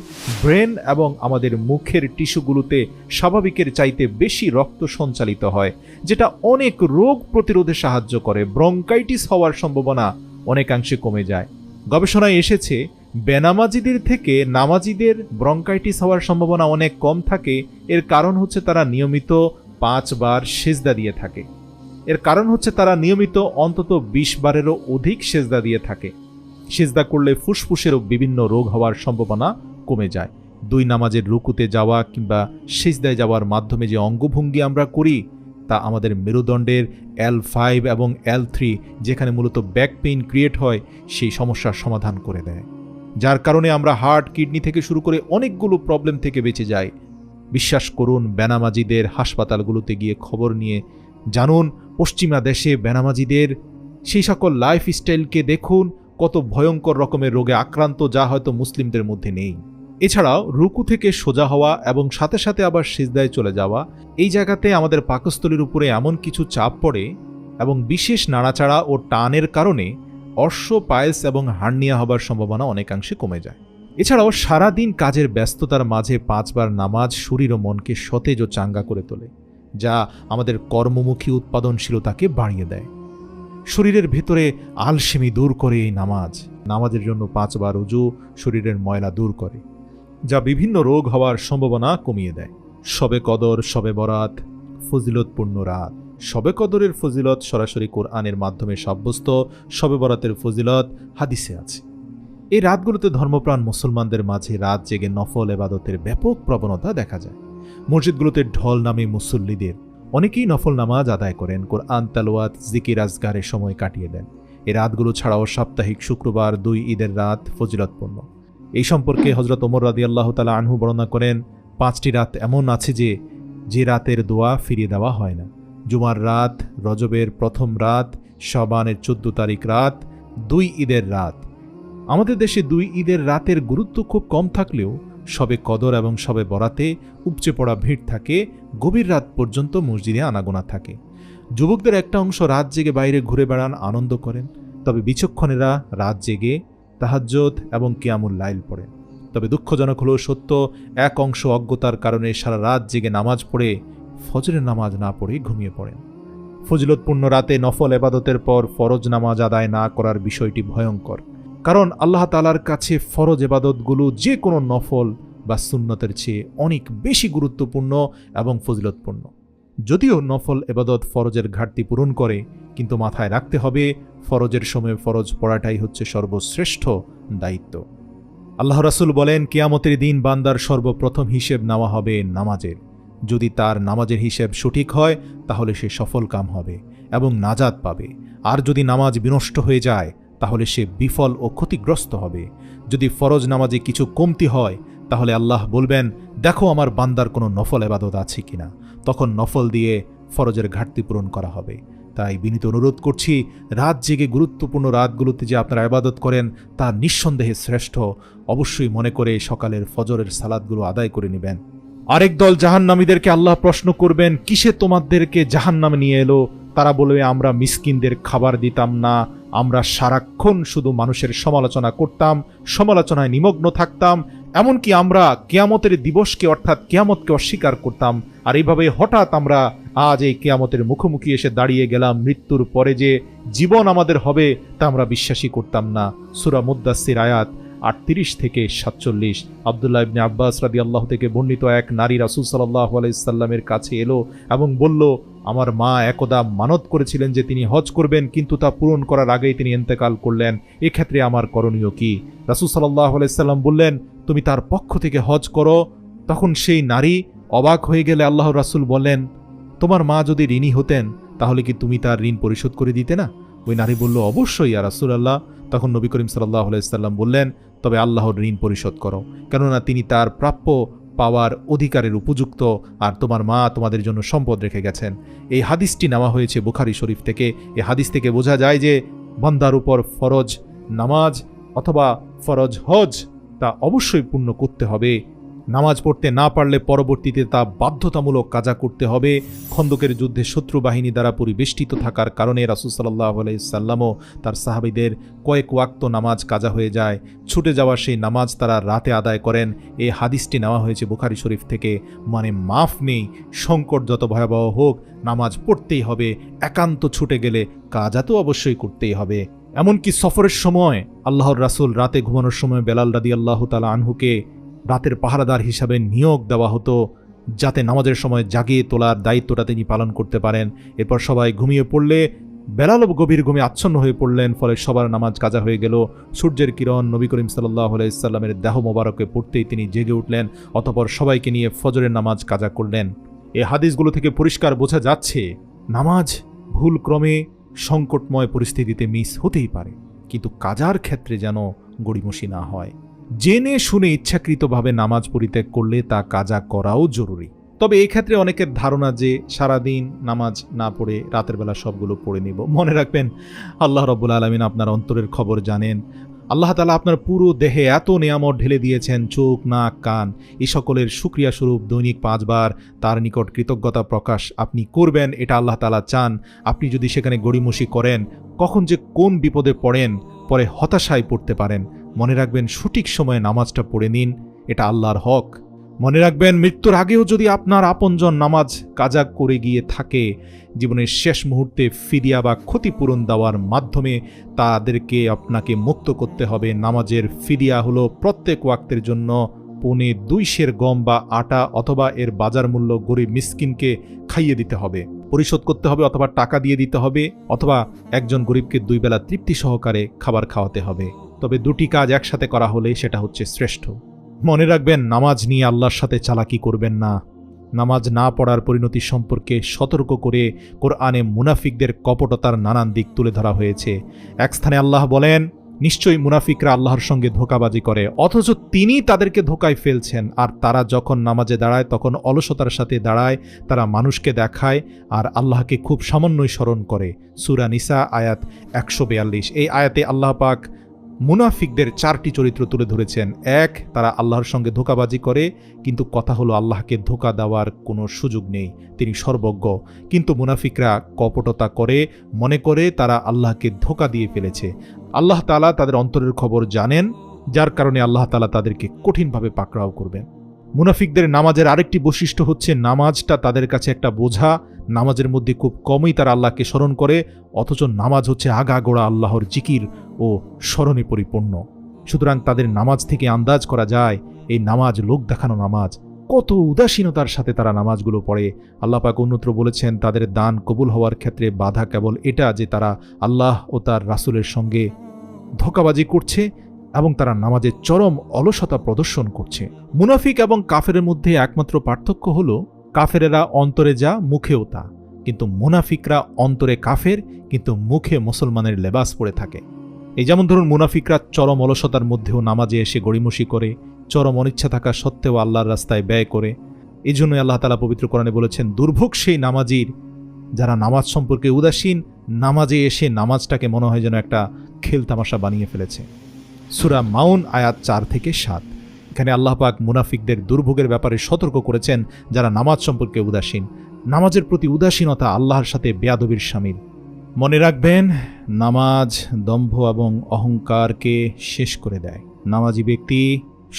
ব্রেন এবং আমাদের মুখের টিস্যুগুলোতে স্বাভাবিকের চাইতে বেশি রক্ত সঞ্চালিত হয়, যেটা অনেক রোগ প্রতিরোধে সাহায্য করে। ব্রঙ্কাইটিস হওয়ার সম্ভাবনা অনেকাংশে কমে যায়। গবেষণায় এসেছে বেনামাজিদের থেকে নামাজিদের ব্রঙ্কাইটিস হওয়ার সম্ভাবনা অনেক কম থাকে। এর কারণ হচ্ছে তারা নিয়মিত 5 বার সেজদা দিয়ে থাকে। এর কারণ হচ্ছে তারা নিয়মিত অন্তত 20 বারেরও অধিক সেজদা দিয়ে থাকে। সেজদা করলে ফুসফুসেরও বিভিন্ন রোগ হওয়ার সম্ভাবনা কমে যায়। 2 নামাজের রুকুতে যাওয়া কিংবা সেজদায় যাওয়ার মাধ্যমে যে অঙ্গভঙ্গি আমরা করি তা আমাদের মেরুদণ্ডের L5 এবং L3, যেখানে মূলত ব্যাক পেইন ক্রিয়েট হয়, সেই সমস্যার সমাধান করে দেয়, যার কারণে আমরা হার্ট, কিডনি থেকে শুরু করে অনেকগুলো প্রবলেম থেকে বেঁচে যাই। বিশ্বাস করুন, বেনামাজিদের হাসপাতালগুলোতে গিয়ে খবর নিয়ে জানুন, পশ্চিমা দেশে বেনামাজিদের সেই সকল লাইফস্টাইলকে দেখুন, কত ভয়ঙ্কর রকমের রোগে আক্রান্ত, যা হয়তো মুসলিমদের মধ্যে নেই। এছাড়াও রুকু থেকে সোজা হওয়া এবং সাথে সাথে আবার সিজদায় চলে যাওয়া, এই জায়গাতে আমাদের পাকস্থলীর উপরে এমন কিছু চাপ পড়ে এবং বিশেষ নাড়াচাড়া ও টানের কারণে অর্শ, পাইলস এবং হার্নিয়া হবার সম্ভাবনা অনেকাংশে কমে যায়। এছাড়াও সারাদিন কাজের ব্যস্ততার মাঝে 5 বার নামাজ শরীর ও মনকে সতেজ ও চাঙ্গা করে তোলে, যা আমাদের কর্মমুখী উৎপাদনশীলতাকে বাড়িয়ে দেয়। শরীরের ভেতরে আলসেমি দূর করে এই নামাজের জন্য 5 বার ওযু শরীরের ময়লা দূর করে, যা বিভিন্ন রোগ হওয়ার সম্ভাবনা কমিয়ে দেয়। শবে কদর, শবে বরাত ফজিলতপূর্ণ রাত। শবে কদরের ফজিলত সরাসরি কোরআনের মাধ্যমে সাব্যস্ত, শবে বরাতের ফজিলত হাদিসে আছে। এই রাতগুলোতে ধর্মপ্রাণ মুসলমানদের মাঝে রাত জেগে নফল ইবাদতের ব্যাপক প্রবণতা দেখা যায়। মসজিদগুলোতে ঢল নামে মুসল্লিদের অনেকেই নফল নামাজ আদায় করেন, কোরআন তেলাওয়াত, জিকির আজকারে সময় কাটিয়ে দেন। এই রাতগুলো ছাড়াও সাপ্তাহিক শুক্রবার, 2 ঈদের রাত ফজিলতপূর্ণ। এই সম্পর্কে হযরত ওমর রাদিয়াল্লাহু তাআলা আনহু বর্ণনা করেন, 5টি রাত এমন আছে যে রাতের দোয়া ফিরিয়ে দেওয়া হয় না। জুমার রাত, রজবের প্রথম রাত, শাবানের 14 তারিখ রাত, 2 ঈদের রাত। আমাদের দেশে 2 ঈদের রাতের গুরুত্ব খুব কম থাকলেও শবে কদর এবং শবে বরাতে উপচে পড়া ভিড় থাকে, গভীর রাত পর্যন্ত মসজিদে আনাগোনা থাকে। যুবকদের একটা অংশ রাত জেগে বাইরে ঘুরে বেড়ান, আনন্দ করেন, তবে বিচক্ষণেরা রাত জেগে তাহাজ্জুদ এবং কিয়ামুল লাইল পড়েন। তবে দুঃখজনক হলেও সত্য, এক অংশ অজ্ঞতার কারণে সারা রাত জেগে নামাজ পড়ে ফজরের নামাজ না পড়ে ঘুমিয়ে পড়েন। ফজিলতপূর্ণ রাতে নফল ইবাদতের পর ফরজ নামাজ আদায় না করার বিষয়টি ভয়ঙ্কর, কারণ আল্লাহ তাআলার কাছে ফরজ ইবাদতগুলো যে কোনো নফল বা সুন্নতের চেয়ে অনেক বেশি গুরুত্বপূর্ণ এবং ফজিলতপূর্ণ। যদিও নফল ইবাদত ফরজের ঘাটতি পূরণ করে, কিন্তু মাথায় রাখতে হবে ফরজের সময় ফরজ পড়াটাই হচ্ছে সর্বশ্রেষ্ঠ দায়িত্ব। আল্লাহ রাসূল বলেন, কিয়ামতের দিন বান্দার সর্বপ্রথম হিসেব নেওয়া হবে নামাজের। যদি তার নামাজের হিসেব সঠিক হয় তাহলে সে সফল কাম হবে এবং নাজাত পাবে, আর যদি নামাজ বিনষ্ট হয়ে যায় তাহলে সে বিফল ও ক্ষতিগ্রস্ত হবে। যদি ফরজ নামাজে কিছু কমতি হয় তাহলে আল্লাহ বলবেন, দেখো আমার বান্দার কোনো নফল ইবাদত আছে কিনা, তখন নফল দিয়ে ফরজের ঘাটতি পূরণ করা হবে। তাই বিনীত অনুরোধ করছি, রাত জেগে গুরুত্বপূর্ণ রাতগুলোতে যে আপনারা ইবাদত করেন তা নিঃসন্দেহে শ্রেষ্ঠ। অবশ্যই মনে করে সকালের ফজরের সালাতগুলো আদায় করে নেবেন। আরেক দল জাহান্নামীদেরকে আল্লাহ প্রশ্ন করবেন, কিসে তোমাদেরকে জাহান্নামে নিয়ে এলো? তারা বলবে, আমরা মিসকিনদের খাবার দিতাম না, আমরা সারাক্ষণ শুধু মানুষের সমালোচনা করতাম, সমালোচনায় নিমগ্ন থাকতাম, এমনকি আমরা কিয়ামতের দিবসকে অর্থাৎ কিয়ামতকে অস্বীকার করতাম। আর এইভাবে হঠাৎ আমরা আজ এই কিয়ামতের মুখোমুখি এসে দাঁড়িয়ে গেলাম। মৃত্যুর পরে যে জীবন আমাদের হবে তা আমরা বিশ্বাসই করতাম না। সূরা মুদ্দাসসির আয়াত 38 থেকে 47। আব্দুল্লাহ ইবনে আব্বাস রাদিয়াল্লাহু থেকে বর্ণিত, এক নারী রাসূল সাল্লাল্লাহু আলাইহি সাল্লামের কাছে এলো এবং বলল, আমার মা একদা মানত করেছিলেন যে তিনি হজ করবেন, কিন্তু তা পূরণ করার আগেই তিনি ইন্তেকাল করলেন। এক্ষেত্রে আমার করণীয় কি? রাসূল সাল্লাল্লাহু আলাইহি সাল্লাম বললেন, তুমি তার পক্ষ থেকে হজ করো। তখন সেই নারী অবাক হয়ে গেলে আল্লাহর রাসূল বললেন, তোমার মা যদি ঋণী হতেন তাহলে কি তুমি তার ঋণ পরিশোধ করে দিতে না? ওই নারী বলল, অবশ্যই ইয়া রাসূলুল্লাহ। তখন নবী করিম সাল্লাল্লাহু আলাইহি সাল্লাম বললেন, তবে আল্লাহর ঋণ পরিশোধ করো, কেননা তিনি তার প্রাপ্য পাওয়ার অধিকারের উপযুক্ত, আর তোমার মা তোমাদের জন্য সম্পদ রেখে গেছেন। এই হাদিসটি নেওয়া হয়েছে বুখারী শরীফ থেকে। এই হাদিস থেকে বোঝা যায় যে বান্দার উপর ফরজ নামাজ অথবা ফরজ হজ তা অবশ্যই পূর্ণ করতে হবে। নামাজ পড়তে না পারলে পরবর্তীতে তা বাধ্যতামূলক কাজা করতে হবে। খন্দকের যুদ্ধে শত্রু বাহিনী দ্বারা পরিবেষ্টিত থাকার কারণে রাসূল সাল্লাল্লাহু আলাইহি সাল্লামও তার সাহাবীদের কয়েক ওয়াক্ত নামাজ কাজা হয়ে যায়। ছুটে যাওয়া সেই নামাজ তারা রাতে আদায় করেন। এই হাদিসটি নেওয়া হয়েছে বুখারী শরীফ থেকে। মানে মাফ নেই, সংকট যত ভয়াবহ হোক নামাজ পড়তেই হবে। একান্ত ছুটে গেলে কাজা তো অবশ্যই করতেই হবে। এমনকি সফরের সময় আল্লাহর রাসূল রাতে ঘুমানোর সময় বেলাল রাদিয়াল্লাহু তাআলা আনহুকে রাতের পাহারাদার হিসাবে নিয়োগ দেওয়া হতো, যাতে নামাজের সময় জাগিয়ে তোলার দায়িত্বটা তিনি পালন করতে পারেন। এরপর সবাই ঘুমিয়ে পড়লে বেলালও গভীর ঘুমে আচ্ছন্ন হয়ে পড়লেন, ফলে সবার নামাজ কাজা হয়ে গেল। সূর্যের কিরণ নবী করিম সাল্লাল্লাহু আলাইহি সাল্লামের দেহ মোবারকে পড়তেই তিনি জেগে উঠলেন, অতঃপর সবাইকে নিয়ে ফজরের নামাজ কাজা করলেন। এই হাদিসগুলো থেকে পরিষ্কার বোঝা যাচ্ছে নামাজ ভুল ক্রমে সংকটময় পরিস্থিতিতে মিস হতেই পারে, কিন্তু কাজার ক্ষেত্রে যেন গড়িমসি না হয়। জেনে শুনে ইচ্ছাকৃতভাবে নামাজ পরিত্যাগ করলে তা কাজা করাও জরুরি। তবে এই ক্ষেত্রে অনেকের ধারণা যে সারাদিন নামাজ না পড়ে রাতের বেলা সবগুলো পড়ে নিব। মনে রাখবেন, আল্লাহ রাব্বুল আলামিন আপনার অন্তরের খবর জানেন। আল্লাহ তাআলা আপনার পুরো দেহে এত নিয়ামত ঢেলে দিয়েছেন, চোখ, নাক, কান, এই সকলের শুকরিয়া স্বরূপ দৈনিক 5 বার তার নিকট কৃতজ্ঞতা প্রকাশ আপনি করবেন, এটা আল্লাহ তাআলা চান। আপনি যদি সেখানে গড়িমসি করেন, কখন যে কোন বিপদে পড়েন, পরে হতাশায় পড়তে পারেন। মনে রাখবেন, সঠিক সময়ে নামাজটা পড়ে নিন, এটা আল্লাহর হক। মনে রাখবেন, মৃত্যুর আগেও যদি আপনার আপনজন নামাজ কাজা করে গিয়ে থাকে, জীবনের শেষ মুহূর্তে ফিদিয়া বা ক্ষতিপূরণ দেওয়ার মাধ্যমে তাদেরকে আপনাকে মুক্ত করতে হবে। নামাজের ফিদিয়া হলো প্রত্যেক ওয়াক্তের জন্য 2.25 সের গম বা আটা অথবা এর বাজার মূল্য গরিব মিসকিনকে খাইয়ে দিতে হবে, পরিশোধ করতে হবে, অথবা টাকা দিয়ে দিতে হবে, অথবা একজন গরিবকে 2 বেলা তৃপ্তি সহকারে খাবার খাওয়াতে হবে। তবে দুটি কাজ একসাথে করা হলে সেটা হচ্ছে শ্রেষ্ঠ। মনে রাখবেন, নামাজ নিয়ে আল্লাহর সাথে চালাকি করবেন না। নামাজ না পড়ার পরিণতি সম্পর্কে সতর্ক করে কোরআনে মুনাফিকদের কপটতার নানান দিক তুলে ধরা হয়েছে। এক স্থানে আল্লাহ বলেন, নিশ্চয়ই মুনাফিকরা আল্লাহর সঙ্গে ধোঁকাবাজি করে, অথচ তিনি তাদেরকে ধোঁকায় ফেলছেন। আর তারা যখন নামাজে দাঁড়ায় তখন অলসতার সাথে দাঁড়ায়, তারা মানুষকে দেখায় আর আল্লাহকে খুব সামান্যই স্মরণ করে। সূরা নিসা আয়াত 142। এই আয়াতে আল্লাহ পাক মুনাফিকদের 4টি চরিত্র তুলে ধরেছেন। 1, তারা আল্লাহর সঙ্গে ধোঁকাবাজি করে, কিন্তু কথা হলো আল্লাহকে ধোঁকা দেওয়ার কোনো সুযোগ নেই, তিনি সর্বজ্ঞ। কিন্তু মুনাফিকরা কপটতা করে, মনে করে তারা আল্লাহকে ধোঁকা দিয়ে ফেলেছে। আল্লাহ তাআলা তাদের অন্তরের খবর জানেন, যার কারণে আল্লাহ তাআলা তাদেরকে কঠিনভাবে পাকড়াও করবেন। মুনাফিকদের নামাজের আরেকটি বৈশিষ্ট্য হচ্ছে নামাজটা তাদের কাছে একটা বোঝা। নামাজের মধ্যে খুব কমই তারা আল্লাহকে স্মরণ করে, অথচ নামাজ হচ্ছে আগাগোড়া আল্লাহর জিকির ও স্মরণে পরিপূর্ণ। সুতরাং তাদের নামাজ থেকে আন্দাজ করা যায় এই নামাজ লোক দেখানো নামাজ। কত উদাসীনতার সাথে তারা নামাজগুলো পড়ে। আল্লাহ পাক অন্যত্র বলেছেন, তাদের দান কবুল হওয়ার ক্ষেত্রে বাধা কেবল এটা যে তারা আল্লাহ ও তার রাসূলের সঙ্গে ধোঁকাবাজি করছে এবং তারা নামাজে চরম অলসতা প্রদর্শন করছে। মুনাফিক এবং কাফেরের মধ্যে একমাত্র পার্থক্য হলো, কাফেরেরা অন্তরে যা মুখেও তা, কিন্তু মুনাফিকরা অন্তরে কাফের কিন্তু মুখে মুসলমানের লেবাস পরে থাকে। এই যেমন ধরুন, মুনাফিকরা চরম অলসতার মধ্যেও নামাজে এসে গড়িমসি করে, চরম অনিচ্ছা থাকা সত্ত্বেও আল্লাহর রাস্তায় ব্যয় করে। এই জন্যই আল্লাহ তাআলা পবিত্র কোরআনে বলেছেন, দুর্ভোগ সেই নামাজির যারা নামাজ সম্পর্কে উদাসীন, নামাজে এসে নামাজটাকে মনে হয় যেন একটা খেলতামাশা বানিয়ে ফেলেছে। সূরা মাউন আয়াত 4 থেকে 7। এখানে আল্লাহ পাক মুনাফিকদের দুর্ভোগের ব্যাপারে সতর্ক করেছেন, যারা নামাজ সম্পর্কে উদাসীন। নামাজের প্রতি উদাসীনতা আল্লাহর সাথে বেয়াদবির শামিল। মনে রাখবেন, নামাজ দম্ভ এবং অহংকারকে শেষ করে দেয়। নামাজি ব্যক্তি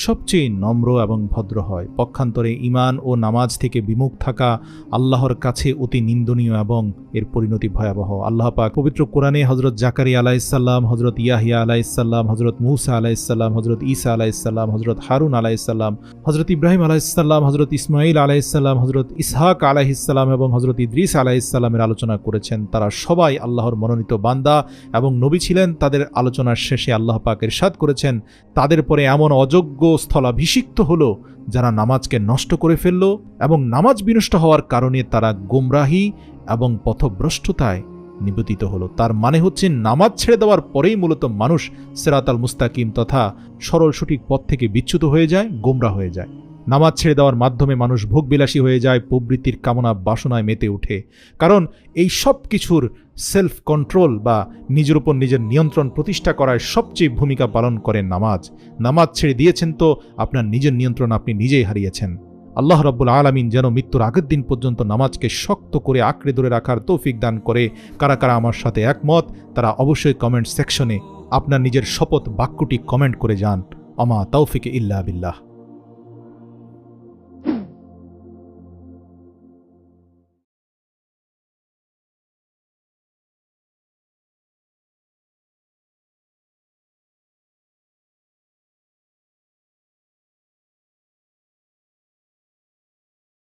সবচেয়ে নম্র এবং ভদ্র হয়। পক্ষান্তরে ঈমান ও নামাজ থেকে বিমুখ থাকা আল্লাহর কাছে অতি নিন্দনীয় এবং এর পরিণতি ভয়াবহ। আল্লাহ পাক পবিত্র কোরআনে হযরত জাকারিয়া আলাইহিস সালাম, হযরত ইয়াহিয়া আলাইহিস সালাম, হযরত মূসা আলাইহিস সালাম, হযরত ঈসা আলাইহিস সালাম, হযরত হারুন আলাইহিস সালাম, হযরত ইব্রাহিম আলাইহিস সালাম, হযরত ইসমাঈল আলাইহিস সালাম, হযরত ইসহাক আলাইহিস সালাম এবং হযরত ইদ্রিস আলাইহিস সালামের আলোচনা করেছেন। তারা সবাই আল্লাহর মনোনীত বান্দা এবং নবী ছিলেন। তাদের আলোচনার শেষে আল্লাহ পাক ইরশাদ করেছেন, তাদের পরে এমন অযোগ্য স্থলাভিষিক্ত হলো যারা নামাজকে নষ্ট করে ফেলল এবং নামাজ বিনষ্ট হওয়ার কারণে তারা গোমরাহি এবং পথভ্রষ্টতায় নিবেদিত হলো। তার মানে হচ্ছে, নামাজ ছেড়ে দেওয়ার পরেই মূলত মানুষ সিরাতাল মুস্তাকিম তথা সরল সঠিক পথ থেকে বিচ্যুত হয়ে যায়, গোমরা হয়ে যায়। নামাজ ছেড়ে দেওয়ার মাধ্যমে মানুষ ভোগবিলাসী হয়ে যায়, প্রবৃত্তির কামনা বাসনায় মেতে ওঠে। কারণ এই সব কিছুর সেলফ কন্ট্রোল বা নিজের উপর নিজের নিয়ন্ত্রণ প্রতিষ্ঠা করায় সবচেয়ে ভূমিকা পালন করে নামাজ। নামাজ ছেড়ে দিয়েছেন তো আপনার নিজের নিয়ন্ত্রণ আপনি নিজেই হারিয়েছেন। আল্লাহ রাব্বুল আলামিন যেন মৃত্যুর আগের দিন পর্যন্ত নামাজকে শক্ত করে আঁকড়ে ধরে রাখার তৌফিক দান করে। কারা কারা আমার সাথে একমত তারা অবশ্যই কমেন্ট সেকশনে আপনার নিজের শপথ বাক্যটি কমেন্ট করে যান। আমা তাওফিকে ইল্লা বিল্লাহ।